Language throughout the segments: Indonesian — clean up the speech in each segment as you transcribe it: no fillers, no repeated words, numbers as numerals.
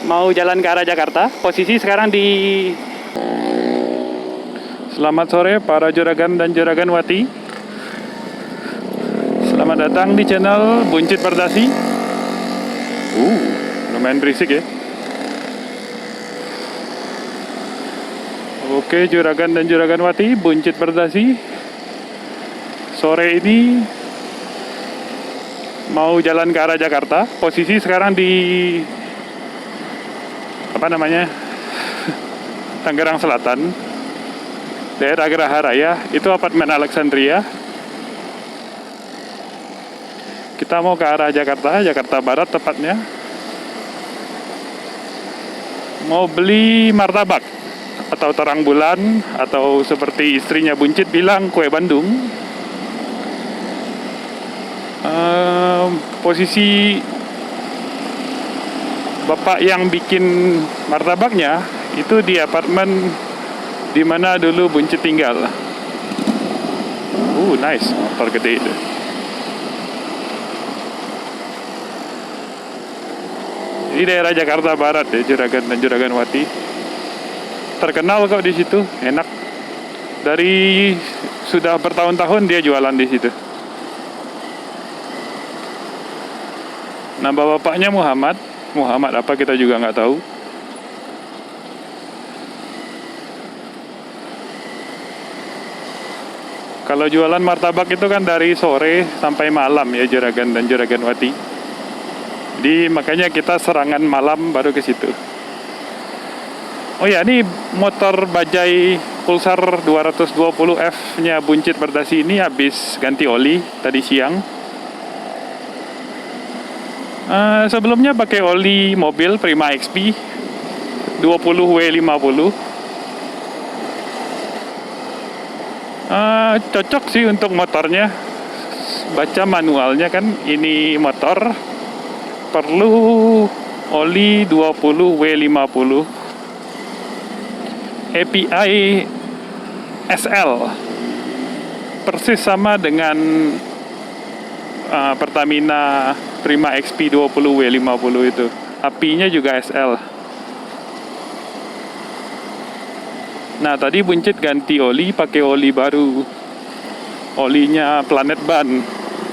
mau jalan ke arah Jakarta. Posisi sekarang di... Selamat sore para juragan dan juraganwati. Selamat datang di channel Buncit Pardasi. Lumayan berisik ya. Oke, juragan dan juraganwati, Buncit Pardasi. Sore ini mau jalan ke arah Jakarta. Posisi sekarang di Tangerang Selatan, daerah Geraha Raya. Itu apartemen Alexandria. Kita mau ke arah Jakarta Barat tepatnya. Mau beli martabak atau terang bulan, atau seperti istrinya Buncit bilang, kue Bandung. Posisi bapak yang bikin martabaknya itu di apartemen di mana dulu Buncit tinggal. Nice, motor gede itu. Ini daerah Jakarta Barat ya, juragan dan juraganwati. Terkenal kok di situ, enak. Dari sudah bertahun-tahun dia jualan di situ. Nama bapaknya Muhammad apa kita juga nggak tahu. Kalau jualan martabak itu kan dari sore sampai malam ya, juragan dan juraganwati. Jadi makanya kita serangan malam baru ke situ. Oh ya, ini motor bajai Pulsar 220F-nya Buncit Pardasi ini habis ganti oli tadi siang. Sebelumnya pakai oli mobil Prima XP 20W50. Cocok sih untuk motornya. Baca manualnya kan, ini motor perlu oli 20W50 API SL, persis sama dengan Pertamina Prima XP 20W50 itu. Apinya juga SL. Nah, tadi Buncit ganti oli, pakai oli baru. Olinya Planet Ban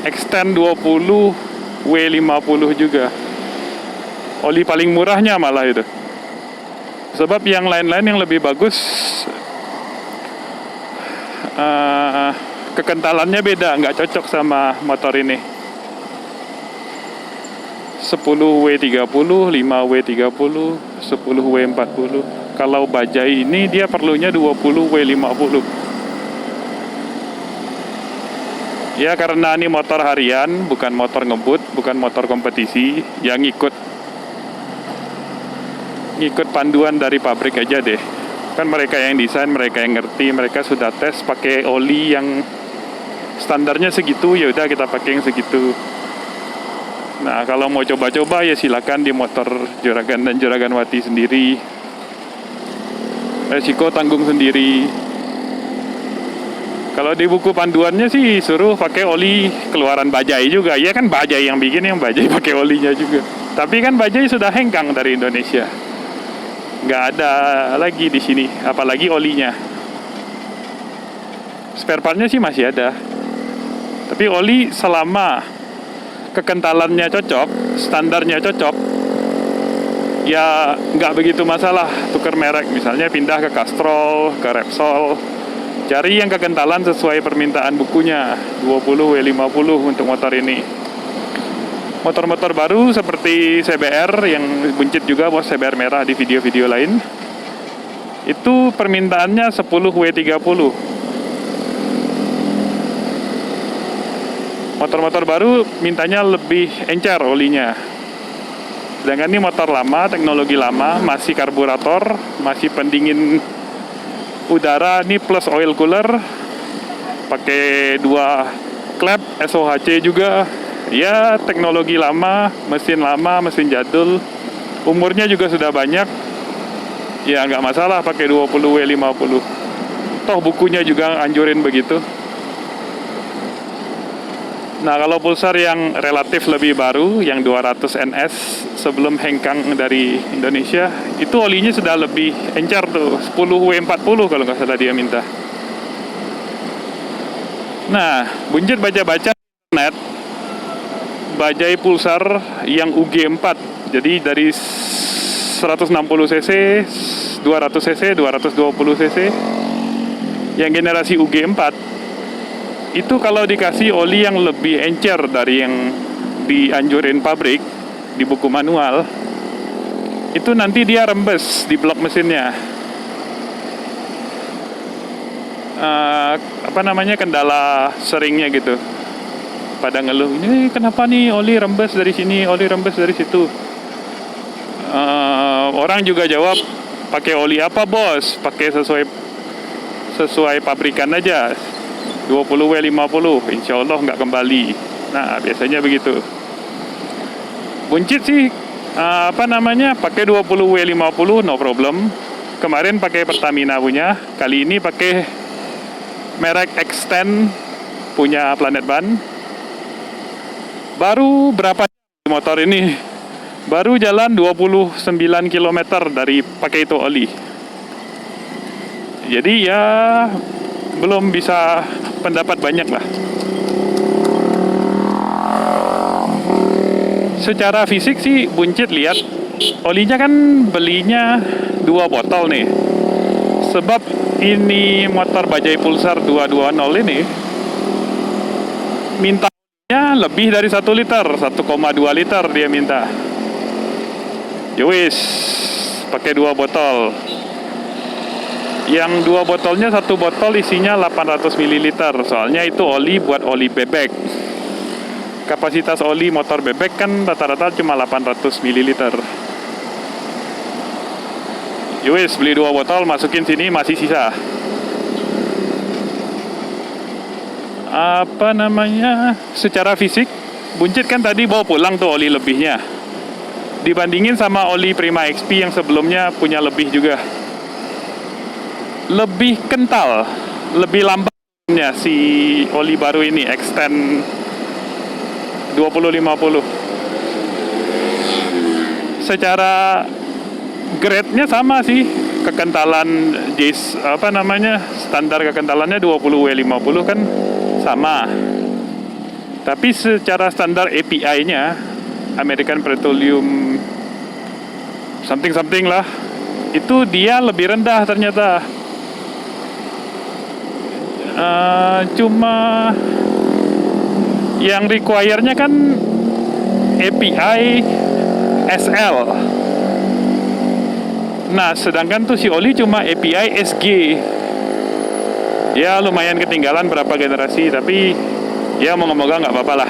Extend 20W50 juga. Oli paling murahnya malah itu. Sebab yang lain-lain yang lebih bagus kekentalannya beda, nggak cocok sama motor ini. 10W30, 5W30, 10W40. Kalau bajai ini dia perlunya 20W50. Ya, karena ini motor harian, bukan motor ngebut, bukan motor kompetisi, yang ngikut panduan dari pabrik aja deh. Kan mereka yang desain, mereka yang ngerti, mereka sudah tes pakai oli yang standarnya segitu, ya udah kita pakai yang segitu. Nah, kalau mau coba-coba ya silakan di motor juragan dan juraganwati sendiri. Resiko tanggung sendiri. Kalau di buku panduannya sih suruh pakai oli keluaran bajai juga. Ya kan bajai yang bikin, yang bajai pakai olinya juga. Tapi kan bajai sudah hengkang dari Indonesia. Nggak ada lagi di sini, apalagi olinya. Spare partnya sih masih ada. Tapi oli selama kekentalannya cocok, standarnya cocok, ya nggak begitu masalah tukar merek. Misalnya pindah ke Castrol, ke Repsol, cari yang kekentalan sesuai permintaan bukunya, 20W50 untuk motor ini. Motor-motor baru seperti CBR yang Buncit juga bos, CBR merah di video-video lain, itu permintaannya 10W30. Motor-motor baru mintanya lebih encer olinya. Sedangkan ini motor lama, teknologi lama, masih karburator, masih pendingin udara, ini plus oil cooler, pakai 2 klep, SOHC juga. Ya, teknologi lama, mesin jadul, umurnya juga sudah banyak. Ya nggak masalah pakai 20W50. Toh bukunya juga anjurin begitu. Nah, kalau Pulsar yang relatif lebih baru, yang 200 NS sebelum hengkang dari Indonesia, itu olinya sudah lebih encer tuh, 10W40 kalau nggak salah dia minta. Nah, Buncit baca-baca internet, bajai Pulsar yang UG4, jadi dari 160 cc, 200 cc, 220 cc, yang generasi UG4, itu kalau dikasih oli yang lebih encer dari yang dianjurin pabrik di buku manual, itu nanti dia rembes di blok mesinnya. Kendala seringnya gitu, pada ngeluh, ini kenapa nih oli rembes dari sini, oli rembes dari situ. Orang juga jawab, pakai oli apa bos, pakai sesuai pabrikan aja, 20W50, insya Allah nggak kembali. Nah, biasanya begitu. Buncit sih pakai 20W50 no problem. Kemarin pakai Pertamina punya, kali ini pakai merek Extend punya Planet Ban. Baru berapa motor ini? Baru jalan 29 km dari pakai itu oli. Jadi ya belum bisa pendapat banyak lah. Secara fisik sih Buncit lihat olinya kan belinya 2 botol nih. Sebab ini motor bajai Pulsar 220 ini mintanya lebih dari 1 liter, 1,2 liter dia minta. Yowis, pakai 2 botol. Yang 2 botolnya, 1 botol isinya 800 ml. Soalnya itu oli buat oli bebek. Kapasitas oli motor bebek kan rata-rata cuma 800 ml. Yowis, beli 2 botol, masukin sini, masih sisa. Secara fisik, Buncit kan tadi bawa pulang tuh oli lebihnya. Dibandingin sama oli Prima XP yang sebelumnya punya lebih juga. Lebih kental, lebih lambatnya si oli baru ini, Extend 2050. Secara grade-nya sama sih, kekentalan standar kekentalannya 20W50 kan sama. Tapi secara standar API-nya, American Petroleum something lah, itu dia lebih rendah ternyata. Cuma yang require-nya kan API SL. Nah, sedangkan tuh si oli cuma API SG. Ya lumayan ketinggalan berapa generasi, tapi ya moga-moga nggak apa-apa lah.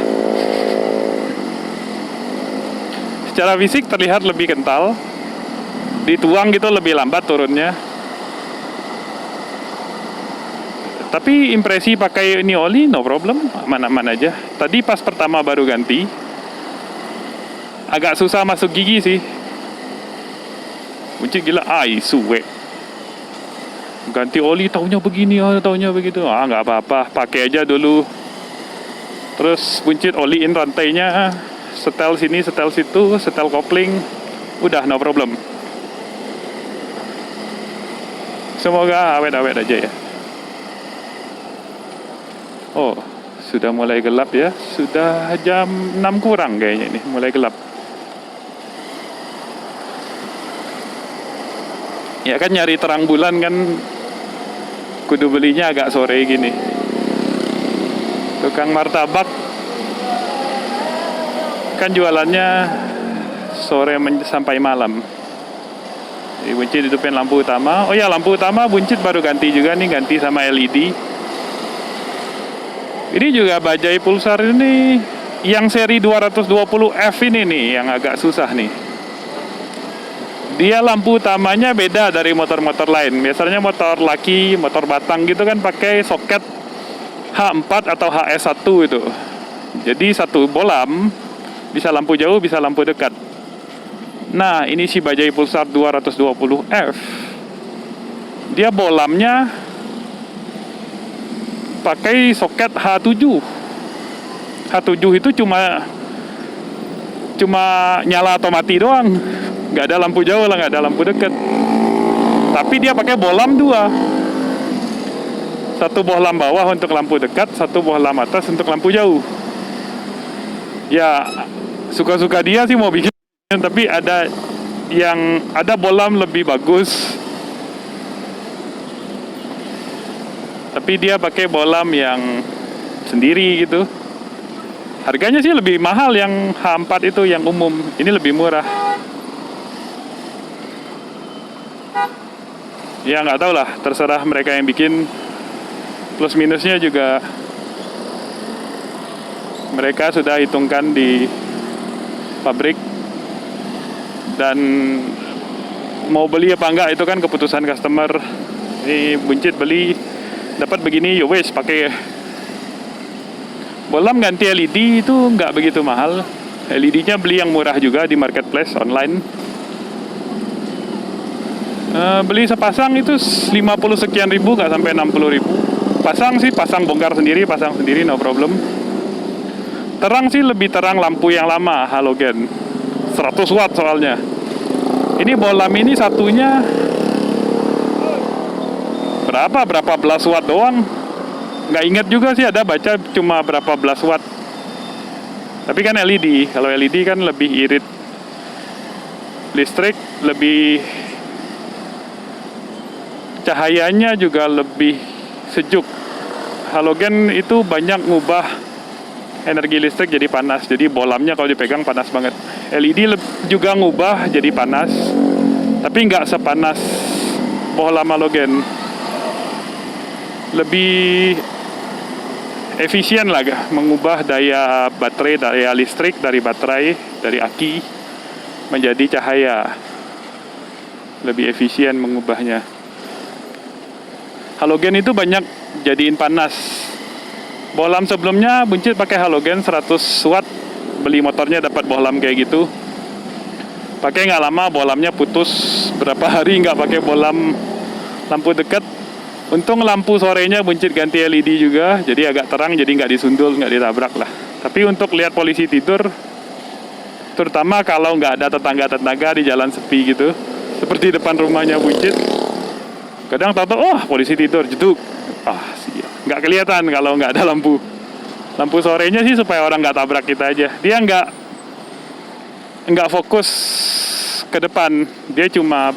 Secara fisik terlihat lebih kental, dituang gitu lebih lambat turunnya. Tapi impresi pakai ini oli no problem, aman-aman aja. Tadi pas pertama baru ganti, agak susah masuk gigi sih. Buncit gila, suwe. Ganti oli taunya begini, taunya begitu. Nggak apa-apa, pakai aja dulu. Terus Buncit oliin rantainya, setel sini, setel situ, setel kopling, udah no problem. Semoga awet-awet aja ya. Oh, sudah mulai gelap ya. Sudah jam 6 kurang kayaknya ini, mulai gelap. Ya kan nyari terang bulan kan kudu belinya agak sore gini. Tukang martabak kan jualannya sore sampai malam. Jadi Buncit hidupin lampu utama. Oh ya, lampu utama Buncit baru ganti juga nih, ganti sama LED. Ini juga bajai Pulsar ini yang seri 220F ini nih yang agak susah nih. Dia lampu utamanya beda dari motor-motor lain. Biasanya motor laki, motor batang gitu kan pakai soket H4 atau HS1 itu. Jadi satu bolam, bisa lampu jauh, bisa lampu dekat. Nah, ini si bajai Pulsar 220F. Dia bolamnya pakai soket H7 H7 itu cuma nyala atau mati doang, nggak ada lampu jauh lah, nggak ada lampu deket. Tapi dia pakai bohlam 2, satu bohlam bawah untuk lampu dekat, satu bohlam atas untuk lampu jauh. Ya suka-suka dia sih mau bikin, tapi ada bohlam lebih bagus, tapi dia pakai bohlam yang sendiri gitu. Harganya sih lebih mahal yang H4 itu, yang umum. Ini lebih murah. Ya nggak tahu lah, terserah mereka yang bikin. Plus minusnya juga mereka sudah hitungkan di pabrik. Dan mau beli apa enggak itu kan keputusan customer. Ini buncit beli dapat begini, ya wes pakai. Bohlam ganti LED itu nggak begitu mahal. LED-nya beli yang murah juga di marketplace online. Beli sepasang itu 50 sekian ribu, nggak sampai 60 ribu. Pasang sih, pasang bongkar sendiri, pasang sendiri, no problem. Terang sih lebih terang lampu yang lama, halogen. 100 watt soalnya. Ini bohlam ini satunya berapa belas watt doang. Nggak inget juga sih, ada baca cuma berapa belas watt. Tapi kan LED, kalau LED kan lebih irit listrik, lebih cahayanya juga lebih sejuk. Halogen itu banyak ngubah energi listrik jadi panas, jadi bohlamnya kalau dipegang panas banget. LED juga ngubah jadi panas, tapi nggak sepanas bohlam halogen. Lebih efisien lah mengubah daya baterai, daya listrik dari baterai, dari aki menjadi cahaya. Lebih efisien mengubahnya. Halogen itu banyak jadiin panas. Bohlam sebelumnya buncit pakai halogen 100 watt, beli motornya dapat bohlam kayak gitu. Pakai nggak lama bohlamnya putus, berapa hari nggak pakai bohlam lampu dekat. Untung lampu sorenya buncit ganti LED juga, jadi agak terang, jadi nggak disundul, nggak ditabrak lah. Tapi untuk lihat polisi tidur, terutama kalau nggak ada tetangga-tetangga di jalan sepi gitu, seperti depan rumahnya buncit, kadang tahu oh polisi tidur, jeduk. Nggak kelihatan kalau nggak ada lampu. Lampu sorenya sih supaya orang nggak tabrak kita aja. Dia nggak fokus ke depan, dia cuma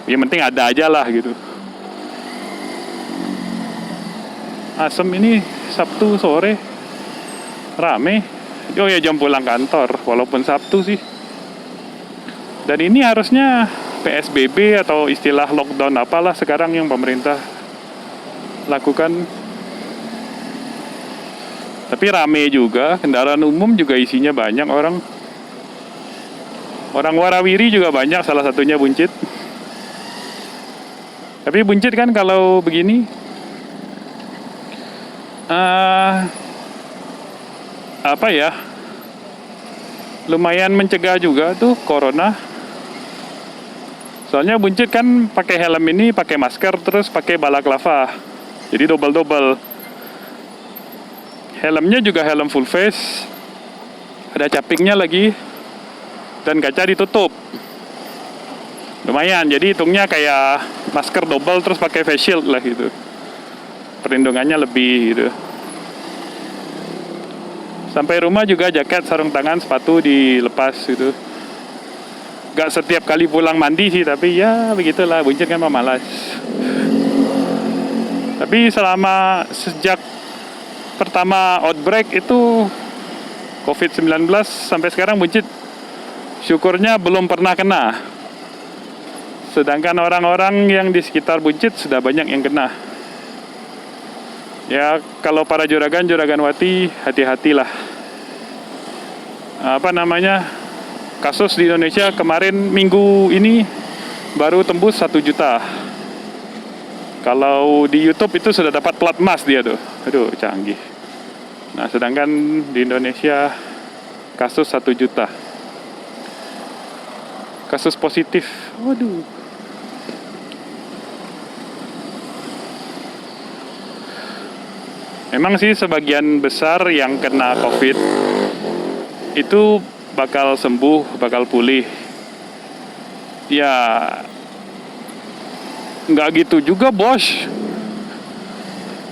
yang penting ada aja lah gitu. Asem ini Sabtu sore rame. Oh ya, jam pulang kantor walaupun Sabtu sih. Dan ini harusnya PSBB atau istilah lockdown apalah sekarang yang pemerintah lakukan. Tapi rame juga, kendaraan umum juga isinya banyak orang. Orang warawiri juga banyak, salah satunya buncit. Tapi buncit kan kalau begini lumayan mencegah juga tuh corona. Soalnya buncit kan pakai helm ini, pakai masker, terus pakai balaklava, jadi double. Helmnya juga helm full face, ada capingnya lagi, dan kaca ditutup. Lumayan, jadi hitungnya kayak masker double terus pakai face shield lah gitu. Perlindungannya lebih gitu. Sampai rumah juga jaket, sarung tangan, sepatu dilepas gitu. Gak setiap kali pulang mandi sih, tapi ya begitulah, buncit kan malas. Tapi sejak pertama outbreak itu COVID-19 sampai sekarang buncit syukurnya belum pernah kena. Sedangkan orang-orang yang di sekitar buncit sudah banyak yang kena. Ya kalau para juragan-wati hati-hatilah. Kasus di Indonesia kemarin minggu ini baru tembus 1 juta. Kalau di YouTube itu sudah dapat plat emas dia tuh. Aduh, canggih. Nah, sedangkan di Indonesia kasus 1 juta. Kasus positif. Waduh. Memang sih sebagian besar yang kena COVID itu bakal sembuh, bakal pulih. Ya, nggak gitu juga, bos.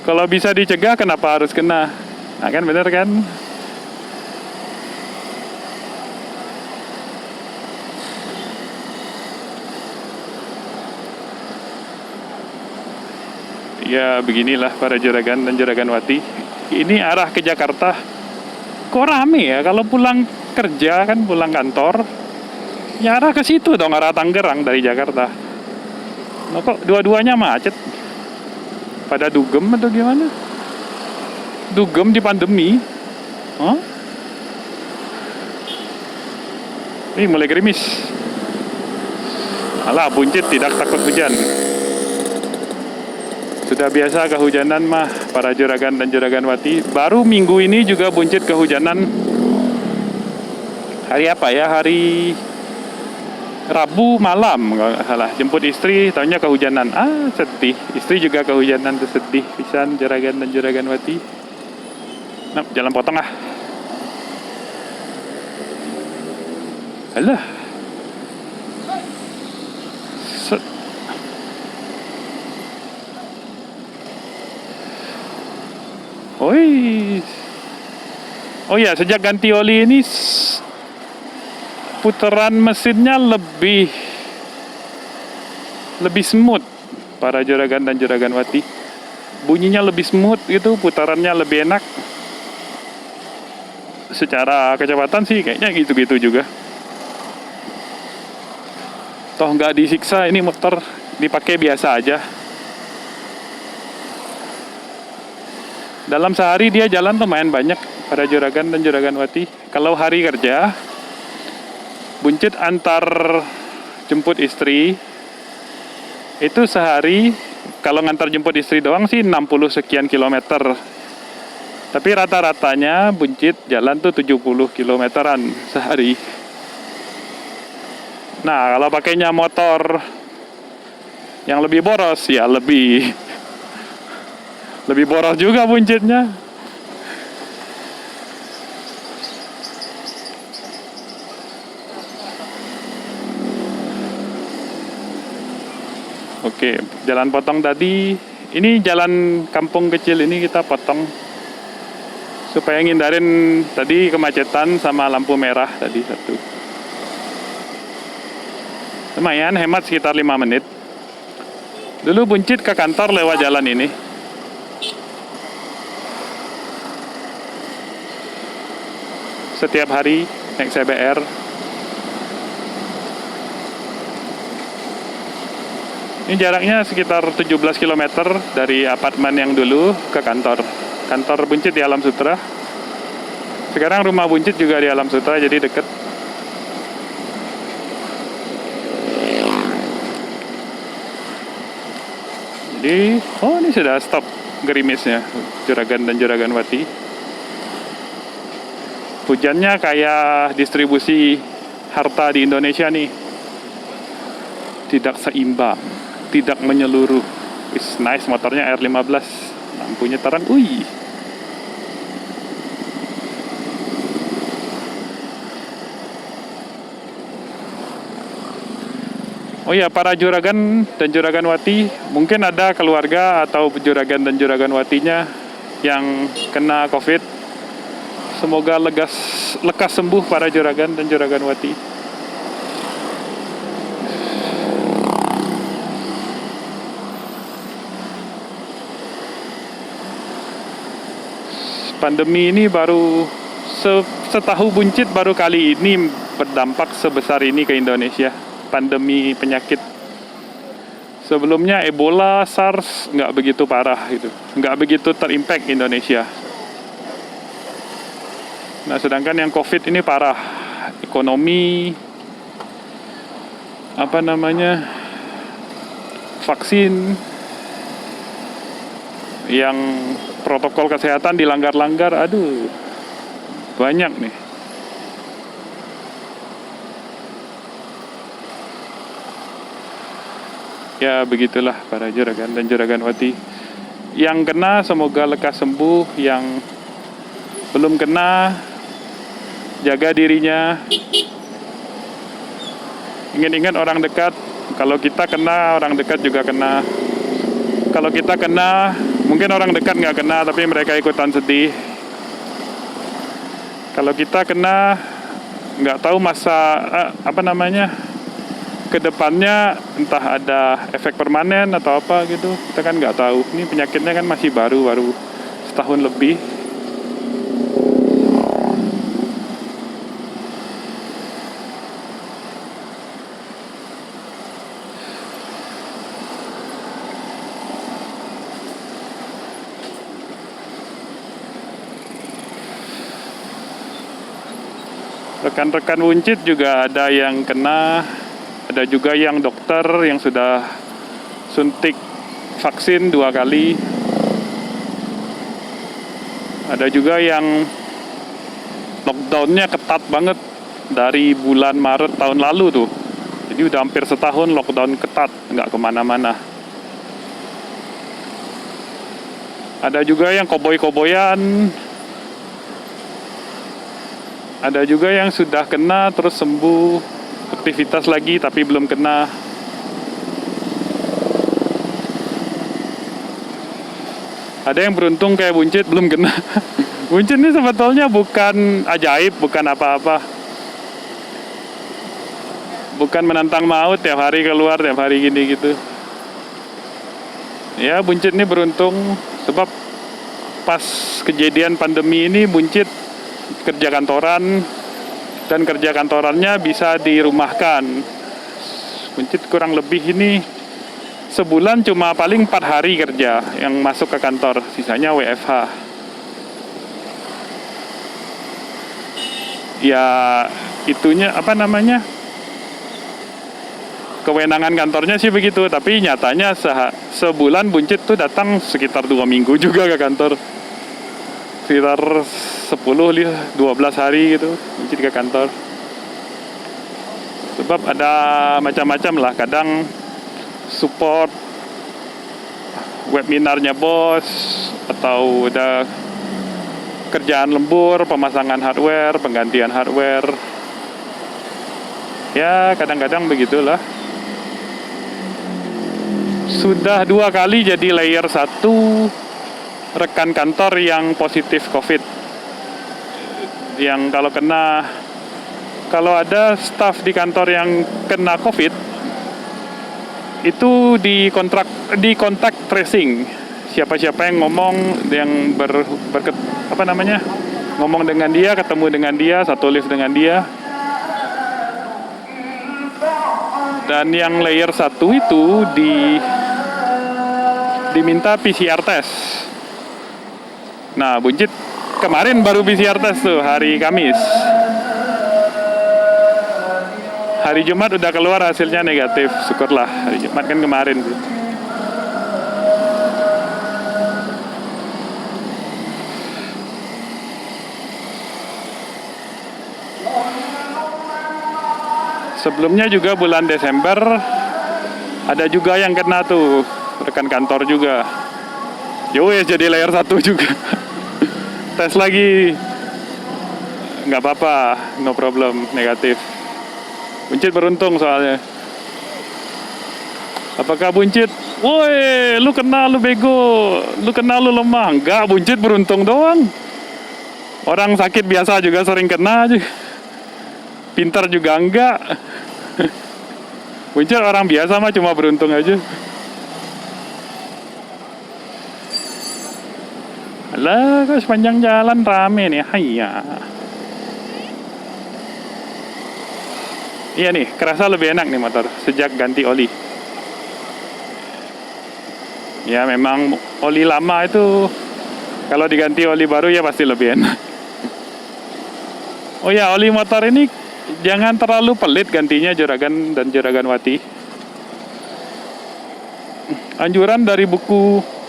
Kalau bisa dicegah, kenapa harus kena? Nah, kan bener kan? Ya, beginilah para juragan dan juraganwati. Ini arah ke Jakarta. Kok rame ya? Kalau pulang kerja kan, pulang kantor, ya arah ke situ dong, arah Tangerang dari Jakarta. Nah, kok dua-duanya macet? Pada dugem atau gimana? Dugem di pandemi? Hah? Ini mulai gerimis. Alah, buncit tidak takut hujan. Sudah biasa kehujanan mah para juragan dan juraganwati. Baru minggu ini juga buncit kehujanan. Hari apa ya? Hari Rabu malam kalau nggak salah. Jemput istri, taunya kehujanan. Ah, sedih. Istri juga kehujanan, tuh sedih. Pisan juragan dan juraganwati. Nah, jalan potong ah. Alah. Oi. Oh ya, sejak ganti oli ini putaran mesinnya lebih smooth para juragan dan juraganwati. Bunyinya lebih smooth gitu, putarannya lebih enak. Secara kecepatan sih kayaknya gitu-gitu juga. Toh nggak disiksa, ini motor dipakai biasa aja. Dalam sehari dia jalan lumayan banyak para juragan dan juraganwati. Kalau hari kerja, buncit antar jemput istri itu sehari, kalau ngantar jemput istri doang sih 60 sekian kilometer. Tapi rata-ratanya buncit jalan tuh 70 kilometeran sehari. Nah, kalau pakainya motor yang lebih boros ya lebih boros juga buncitnya. Oke, jalan potong tadi. Ini jalan kampung kecil ini kita potong supaya ngindarin tadi kemacetan sama lampu merah tadi satu. Lumayan hemat sekitar 5 menit. Dulu buncit ke kantor lewat jalan ini. Setiap hari naik CBR. Ini jaraknya sekitar 17 km dari apartemen yang dulu ke kantor. Kantor buncit di Alam Sutera. Sekarang rumah buncit juga di Alam Sutera, jadi deket. Jadi, oh ini sudah stop gerimisnya, juragan dan juraganwati. Hujannya kayak distribusi harta di Indonesia nih. Tidak seimbang, tidak menyeluruh. Is nice motornya R15. Lampunya terang. Wih. Oh ya, para juragan dan juraganwati, mungkin ada keluarga atau juragan dan juraganwatinya yang kena COVID. Semoga lekas sembuh para juragan dan juraganwati. Pandemi ini baru setahu buncit baru kali ini berdampak sebesar ini ke Indonesia. Pandemi penyakit. Sebelumnya Ebola, SARS nggak begitu parah gitu, nggak begitu terimpact Indonesia. Nah, sedangkan yang COVID ini parah. Ekonomi, vaksin, yang protokol kesehatan dilanggar-langgar, aduh, banyak nih. Ya begitulah para juragan dan juraganwati. Yang kena semoga lekas sembuh, yang belum kena jaga dirinya. Ingat-ingat orang dekat, kalau kita kena orang dekat juga kena. Kalau kita kena, mungkin orang dekat nggak kena tapi mereka ikutan sedih. Kalau kita kena, nggak tahu masa kedepannya, entah ada efek permanen atau apa gitu, kita kan nggak tahu. Ini penyakitnya kan masih baru setahun lebih. Rekan-rekan Buncit juga ada yang kena, ada juga yang dokter yang sudah suntik vaksin 2 kali. Ada juga yang lockdownnya ketat banget dari bulan Maret tahun lalu tuh. Jadi udah hampir setahun lockdown ketat, nggak kemana-mana. Ada juga yang koboi-koboyan. Ada juga yang sudah kena terus sembuh, aktivitas lagi tapi belum kena. Ada yang beruntung kayak Buncit belum kena. Buncit ini sebetulnya bukan ajaib, bukan apa-apa. Bukan menantang maut tiap hari keluar, tiap hari gini gitu. Ya, Buncit ini beruntung sebab pas kejadian pandemi ini Buncit kerja kantoran, dan kerja kantorannya bisa dirumahkan. Buncit kurang lebih ini sebulan cuma paling 4 hari kerja yang masuk ke kantor, sisanya WFH. Ya itunya kewenangan kantornya sih begitu, tapi nyatanya sebulan Buncit tuh datang sekitar 2 minggu juga ke kantor. Sekitar 10-12 hari gitu Buncit ke kantor. Sebab ada macam-macam lah, kadang support webinarnya bos, atau ada kerjaan lembur, pemasangan hardware, penggantian hardware. Ya kadang-kadang begitulah. Sudah 2 kali jadi layer 1 rekan kantor yang positif COVID. Yang kalau ada staf di kantor yang kena COVID, itu di kontak tracing. Siapa-siapa yang ngomong, yang ngomong dengan dia, ketemu dengan dia, satu lift dengan dia. Dan yang layer 1 itu diminta PCR test. Nah, Buncit kemarin baru PCR test tuh, hari Kamis. Hari Jumat udah keluar hasilnya negatif, syukurlah. Hari Jumat kan kemarin tuh. Sebelumnya juga bulan Desember ada juga yang kena tuh, rekan kantor juga. Yowes, jadi layer 1 juga. Tes lagi, nggak apa-apa, no problem, negatif. Buncit beruntung soalnya. Apakah Buncit, woi, lu kena, lu bego, lu kena, lu lemah? Enggak, Buncit beruntung doang. Orang sakit biasa juga sering kena aja. Pintar juga enggak. Buncit orang biasa mah cuma beruntung aja. Alah, kok sepanjang jalan rame nih, hayya. Iya nih, kerasa lebih enak nih motor sejak ganti oli. Ya memang oli lama itu kalau diganti oli baru ya pasti lebih enak. Oh ya, oli motor ini jangan terlalu pelit gantinya juragan dan juragan Wati. Anjuran dari buku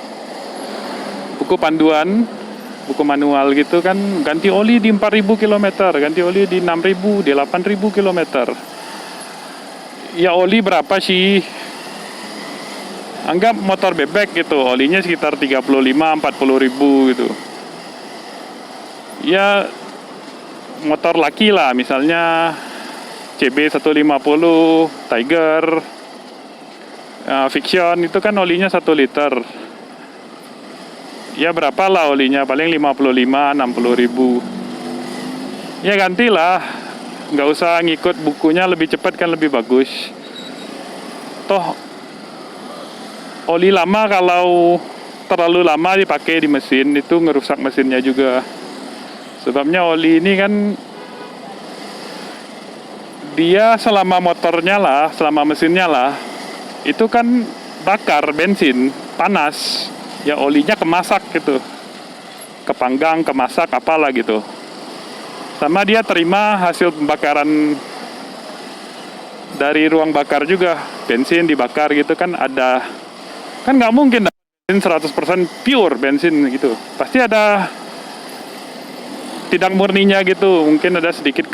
panduan, buku manual gitu kan, ganti oli di 4.000 km, ganti oli di 6.000, di 8.000 km. Ya oli berapa sih? Anggap motor bebek gitu, olinya sekitar 35-40 ribu gitu. Ya motor laki lah, misalnya CB 150, Tiger, Fiction, itu kan olinya 1 liter. Ya berapa lah olinya, paling 55-60 ribu. Ya gantilah, nggak usah ngikut bukunya, lebih cepat kan lebih bagus. Toh oli lama kalau terlalu lama dipakai di mesin itu ngerusak mesinnya juga. Sebabnya oli ini kan dia selama motornya lah, selama mesinnya lah, itu kan bakar bensin, panas. Ya olinya kemasak gitu. Kepanggang, kemasak, apalah gitu. Sama dia terima hasil pembakaran dari ruang bakar juga. Bensin dibakar gitu kan ada. Kan nggak mungkin bensin 100% pure bensin gitu. Pasti ada tidak murninya gitu. Mungkin ada sedikit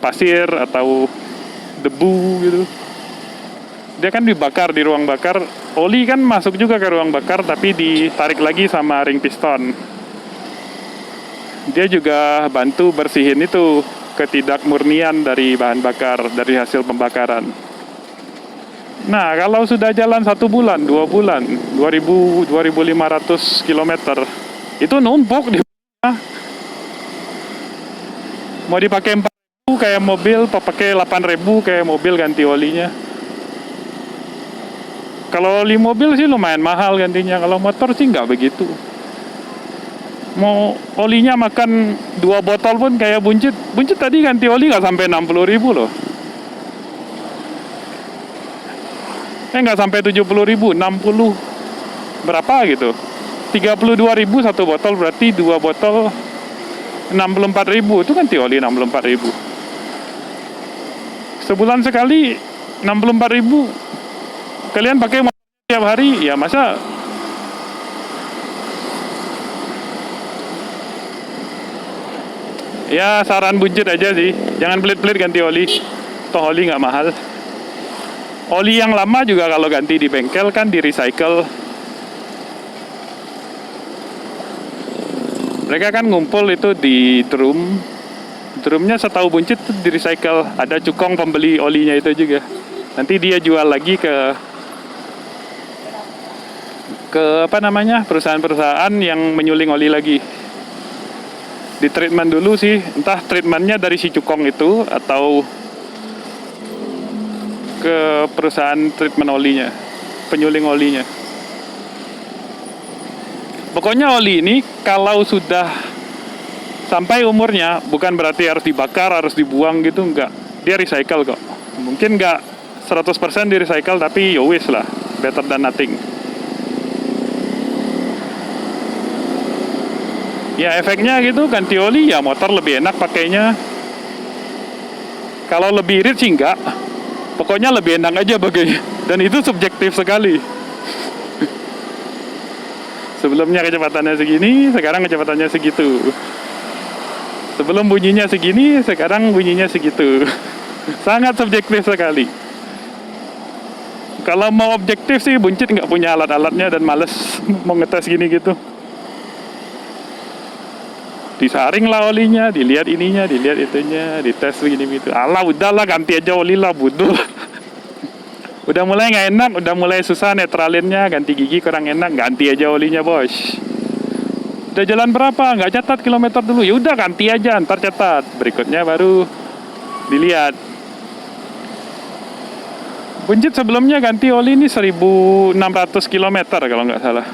pasir atau debu gitu. Dia kan dibakar di ruang bakar, oli kan masuk juga ke ruang bakar tapi ditarik lagi sama ring piston. Dia juga bantu bersihin itu ketidakmurnian dari bahan bakar, dari hasil pembakaran. Nah, kalau sudah jalan 1 bulan, 2 bulan, 2.500 km, itu numpuk di mau dipakai 4.000 kayak mobil, pakai 8.000 kayak mobil ganti olinya. Kalau oli mobil sih lumayan mahal gantinya, kalau motor sih nggak begitu. Mau olinya makan 2 botol pun kayak buncit. Buncit tadi ganti oli nggak sampai 60 ribu loh. Nggak sampai 70 ribu, 60 berapa gitu. 32 ribu 1 botol, berarti 2 botol 64 ribu. Itu ganti oli 64 ribu. Sebulan sekali 64 ribu. Kalian pakai motor tiap hari, ya masa ya saran buncit aja sih, jangan pelit-pelit ganti oli. Toh oli nggak mahal. Oli yang lama juga kalau ganti di bengkel kan di recycle. Mereka kan ngumpul itu di drum. Drumnya setahu buncit tuh di recycle. Ada cukong pembeli olinya itu juga. Nanti dia jual lagi ke apa namanya, perusahaan-perusahaan yang menyuling oli lagi. Di treatment dulu sih, entah treatmentnya dari si cukong itu atau ke perusahaan treatment olinya, penyuling olinya. Pokoknya oli ini kalau sudah sampai umurnya, bukan berarti harus dibakar, harus dibuang gitu, enggak. Dia recycle kok. Mungkin enggak 100% di recycle, tapi yowis lah, better than nothing. Ya efeknya gitu, ganti oli ya motor lebih enak pakainya. Kalau lebih irit sih enggak. Pokoknya lebih enak aja pakainya. Dan itu subjektif sekali. Sebelumnya kecepatannya segini, sekarang kecepatannya segitu. Sebelum bunyinya segini, sekarang bunyinya segitu. Sangat subjektif sekali. Kalau mau objektif sih buncit nggak punya alat-alatnya dan males mau ngetes gini gitu. Disaring lah olinya, dilihat ininya, dilihat itunya, dites begini gitu. Alah udahlah ganti aja oli lah, bodoh. Udah mulai nggak enak, udah mulai susah netralinnya, ganti gigi kurang enak, ganti aja olinya bos. Udah jalan berapa? Nggak catat kilometer dulu. Ya udah ganti aja, ntar catat. Berikutnya baru dilihat. Buncit sebelumnya ganti oli ini 1.600 km kalau nggak salah.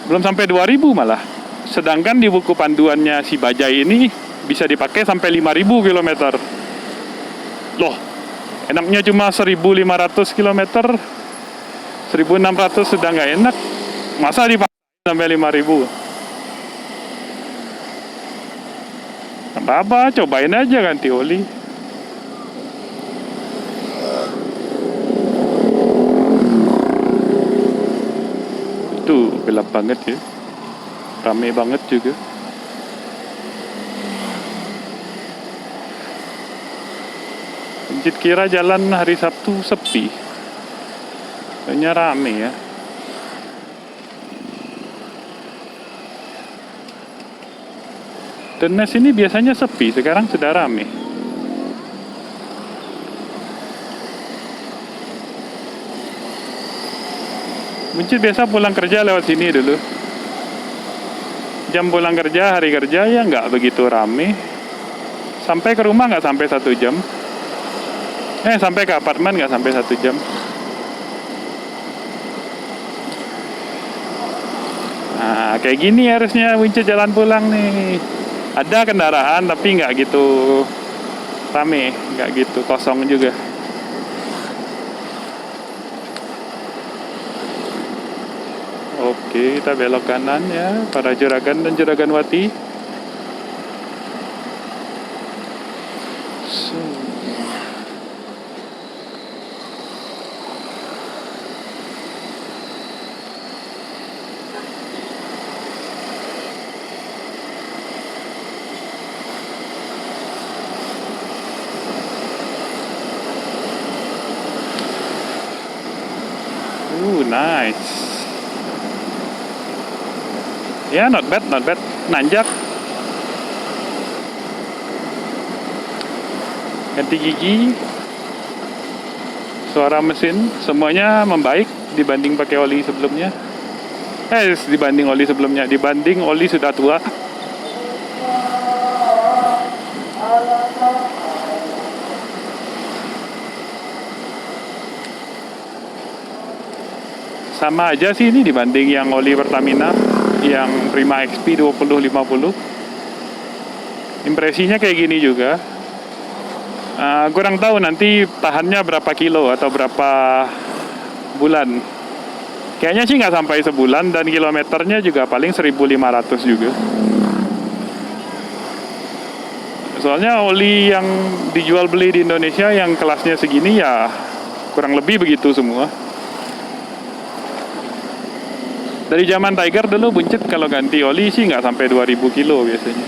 Belum sampai 2.000 malah. Sedangkan di buku panduannya si Bajaj ini bisa dipakai sampai 5.000 km. Loh, enaknya cuma 1.500 km, 1.600 sudah nggak enak. Masa dipakai sampai 5.000? Apa-apa, cobain aja ganti oli. Tuh, gelap banget ya. Rame banget juga. Buncit kira jalan hari Sabtu sepi. kayaknya rame ya. Tenes ini biasanya sepi, sekarang sudah rame. Buncit biasa pulang kerja lewat sini dulu. Jam pulang kerja, hari kerja ya nggak begitu rame. Sampai ke rumah nggak sampai 1 jam. Sampai ke apartemen nggak sampai 1 jam. Nah, kayak gini harusnya Buncit jalan pulang nih. Ada kendaraan tapi nggak gitu rame, nggak gitu kosong juga. Oke, kita belok kanan ya, para juragan dan juraganwati. So. Nice. Ya, not bad, not bad. Nanjak. Ganti gigi. Suara mesin, semuanya membaik dibanding pakai oli sebelumnya. Dibanding oli sebelumnya, dibanding oli sudah tua. Sama aja sih ini dibanding yang oli Pertamina yang Prima XP 2050. Impresinya kayak gini juga. Kurang tahu nanti tahannya berapa kilo atau berapa bulan. Kayaknya sih nggak sampai sebulan dan kilometernya juga paling 1.500 juga. Soalnya oli yang dijual beli di Indonesia yang kelasnya segini ya kurang lebih begitu semua. Dari zaman Tiger dulu Buncit kalau ganti oli sih nggak sampai 2.000 kilo biasanya.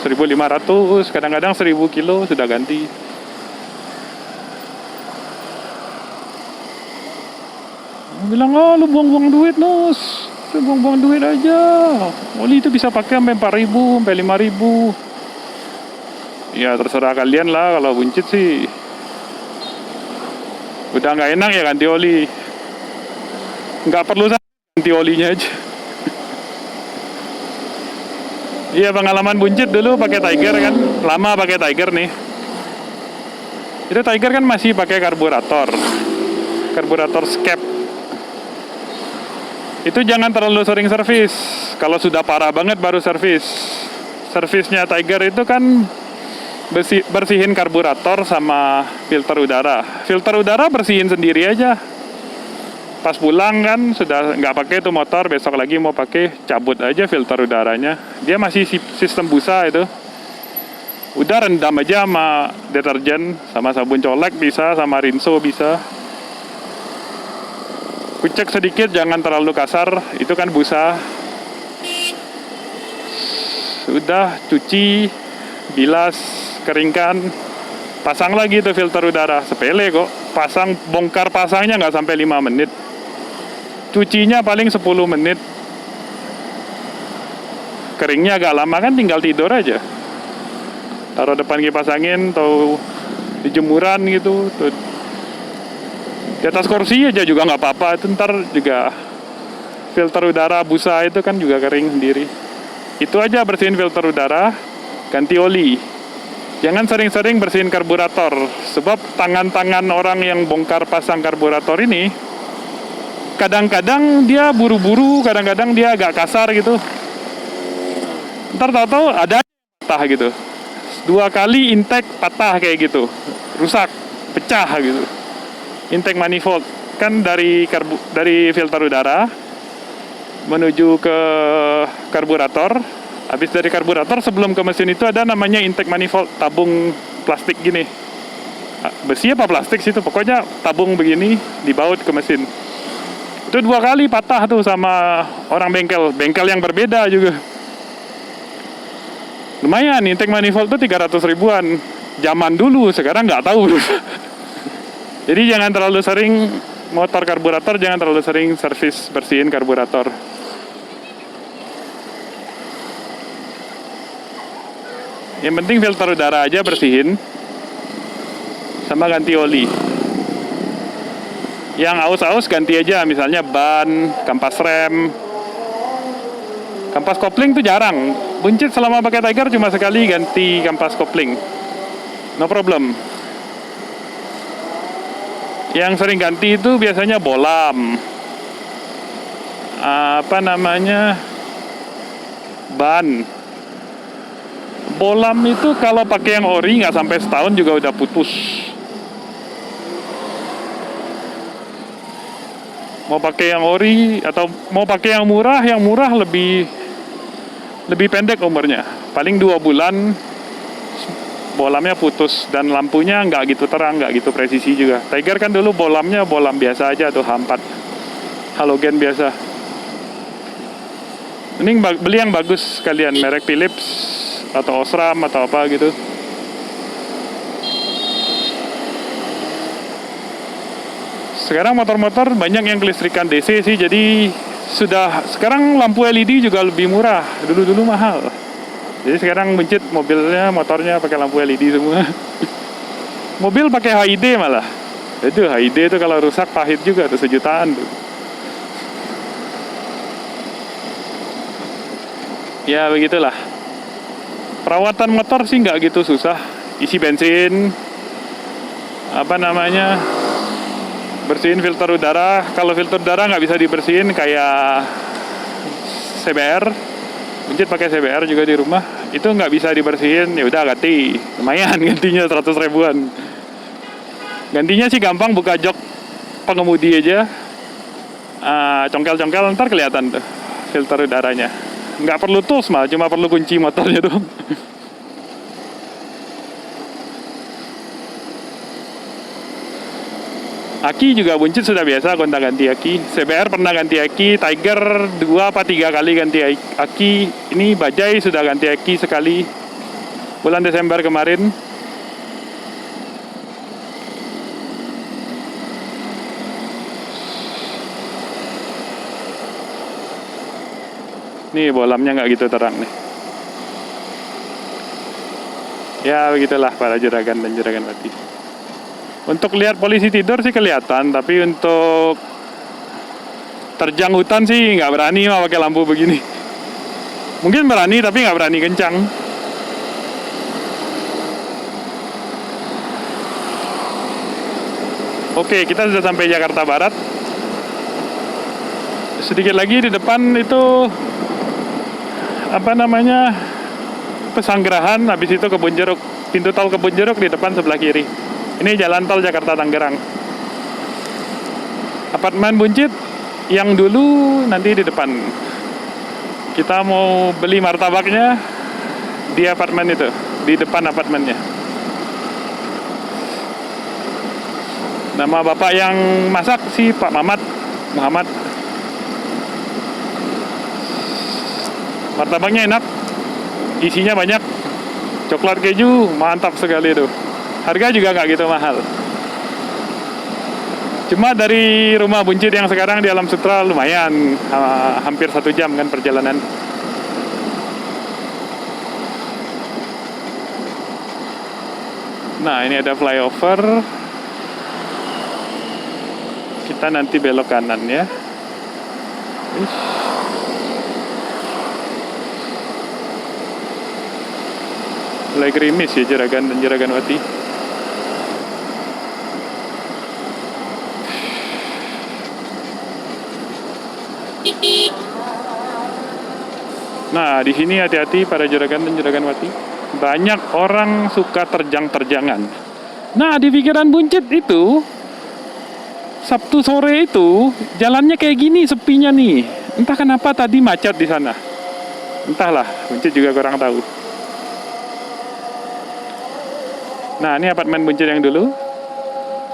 1.500, kadang-kadang 1.000 kilo sudah ganti. Bilang, lu buang-buang duit, Nus. Lu buang-buang duit aja. Oli itu bisa pakai sampai 4.000, sampai 5.000. Ya terserah kalian lah, kalau Buncit sih udah nggak enak ya ganti oli. Nggak perlu ganti olinya aja. Iya, pengalaman Buncit dulu pakai Tiger kan, lama pakai Tiger nih. Itu Tiger kan masih pakai karburator skep. Itu jangan terlalu sering servis. Kalau sudah parah banget baru servis. Servisnya Tiger itu kan bersihin karburator sama filter udara. Filter udara bersihin sendiri aja. Pas pulang kan sudah nggak pakai tuh motor, besok lagi mau pakai, cabut aja filter udaranya. Dia masih sistem busa itu. Udah rendam aja sama deterjen, sama sabun colek bisa, sama rinso bisa. Kucek sedikit, jangan terlalu kasar, itu kan busa. Sudah cuci, bilas, keringkan, pasang lagi tuh filter udara. Sepele kok, bongkar pasangnya nggak sampai 5 menit. Cucinya paling 10 menit. Keringnya agak lama kan, tinggal tidur aja. Taruh depan kipas angin atau di jemuran gitu. Tuh. Di atas kursi aja juga nggak apa-apa. Itu ntar juga filter udara busa itu kan juga kering sendiri. Itu aja, bersihin filter udara, ganti oli. Jangan sering-sering bersihin karburator. Sebab tangan-tangan orang yang bongkar pasang karburator ini kadang-kadang dia buru-buru, kadang-kadang dia agak kasar gitu. Ntar tahu-tahu ada patah gitu. 2 kali intake patah kayak gitu, rusak, pecah gitu. Intake manifold kan dari filter udara menuju ke karburator. Habis dari karburator sebelum ke mesin itu ada namanya intake manifold, tabung plastik gini. Besi apa plastik sih itu, pokoknya tabung begini dibaut ke mesin. Itu 2 kali patah tuh sama orang bengkel yang berbeda juga. Lumayan, intake manifold tuh 300 ribuan. Zaman dulu, sekarang nggak tahu. Jadi jangan terlalu sering motor karburator, jangan terlalu sering servis bersihin karburator. Yang penting filter udara aja bersihin, sama ganti oli. Yang aus-aus ganti aja, misalnya ban, kampas rem, kampas kopling tuh jarang. Buncit selama pakai Tiger cuma sekali ganti kampas kopling, no problem. Yang sering ganti itu biasanya bolam, ban. Bolam itu kalau pakai yang ori nggak sampai setahun juga udah putus. Mau pakai yang ori atau mau pakai yang murah lebih pendek umurnya. Paling 2 bulan bolamnya putus dan lampunya nggak gitu terang, nggak gitu presisi juga. Tiger kan dulu bolamnya bolam biasa aja tuh, H4 halogen biasa. Mending beli yang bagus sekalian, merek Philips atau Osram atau apa gitu. Sekarang motor-motor banyak yang kelistrikan DC sih, jadi sekarang lampu LED juga lebih murah. Dulu mahal. Jadi sekarang Buncit mobilnya, motornya pakai lampu LED semua. Mobil pakai HID malah. Itu HID itu kalau rusak pahit juga tuh, 1 jutaan tuh. Ya begitulah. Perawatan motor sih nggak gitu susah. Isi bensin, bersihin filter udara. Kalau filter udara nggak bisa dibersihin kayak CBR, Buncit pakai CBR juga di rumah, itu nggak bisa dibersihin, ya udah ganti. Lumayan gantinya 100 ribuan. Gantinya sih gampang, buka jok pengemudi aja, congkel-congkel ntar kelihatan tuh filter udaranya. Nggak perlu tools malah, cuma perlu kunci motornya tuh. Aki juga Buncit sudah biasa gonta-ganti aki. CBR pernah ganti aki, Tiger 2 apa 3 kali ganti aki. Ini Bajaj sudah ganti aki sekali bulan Desember kemarin. Nih bolamnya nggak gitu terang nih. Ya begitulah para juragan dan juragan mati. Untuk lihat polisi tidur sih kelihatan, tapi untuk terjang hutan sih nggak berani mah pakai lampu begini. Mungkin berani tapi nggak berani kencang. Oke, kita sudah sampai Jakarta Barat. Sedikit lagi di depan itu Pesanggerahan, habis itu Kebun Jeruk. Pintu tol Kebun Jeruk di depan sebelah kiri. Ini jalan tol Jakarta Tangerang. Apartemen Buncit yang dulu nanti di depan. Kita mau beli martabaknya di apartemen itu, di depan apartemennya. Nama bapak yang masak sih Pak Muhammad. Martabaknya enak, isinya banyak, coklat keju, mantap sekali tuh. Harga juga nggak gitu mahal. Cuma dari rumah Buncit yang sekarang di Alam Sutra lumayan, hampir 1 jam kan perjalanan. Nah ini ada flyover, kita nanti belok kanan ya. Mulai gerimis ya Juragan dan Juraganwati. Nah di sini hati-hati para Juragan dan Juraganwati. Banyak orang suka terjang-terjangan. Nah di pikiran Buncit itu Sabtu sore itu jalannya kayak gini sepinya nih. Entah kenapa tadi macet di sana. Entahlah, Buncit juga kurang tahu. Nah ini apartemen Buncit yang dulu,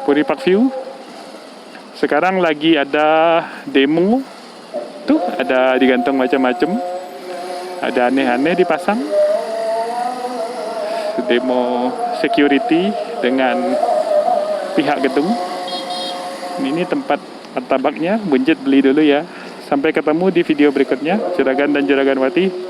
Puri Park View. Sekarang lagi ada demo, tuh ada digantung macam-macam, ada aneh-aneh dipasang. Demo security dengan pihak gedung. Ini tempat martabaknya, buncit beli dulu ya. Sampai ketemu di video berikutnya, Juragan dan Juragan Wati.